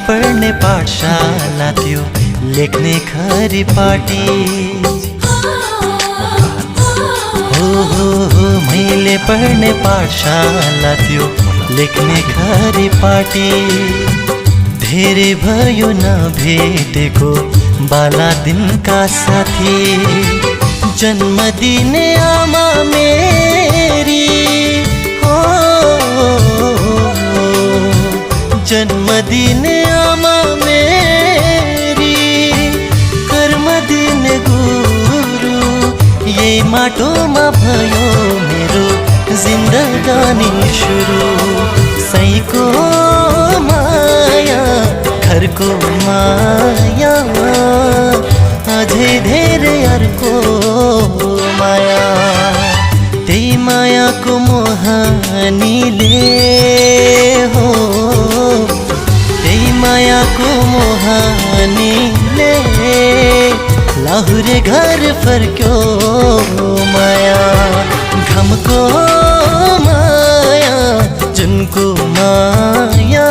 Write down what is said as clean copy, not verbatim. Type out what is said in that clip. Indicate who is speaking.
Speaker 1: पढ्ने पाठशाला त्यो लेख्ने खरी पाटी हो मैले पढ्ने पाठशाला त्यो लेख्ने खरी पाटी धेरै भयो नभेटेको बाला दिनका साथी जन्म दिने आमा मेरी हो जन्म दिने आमा मेरी कर्म दिने गुरु यही माटोमा भयो मेरो जिन्दगानी सुरु सैको माया घरको माया अझै धेरै अर्को माया त्यही मायाको मोहनीले हो त्यही मायाको मोहनीले लाहुरे घर फर्क्यो माया घमको माया जुनको माया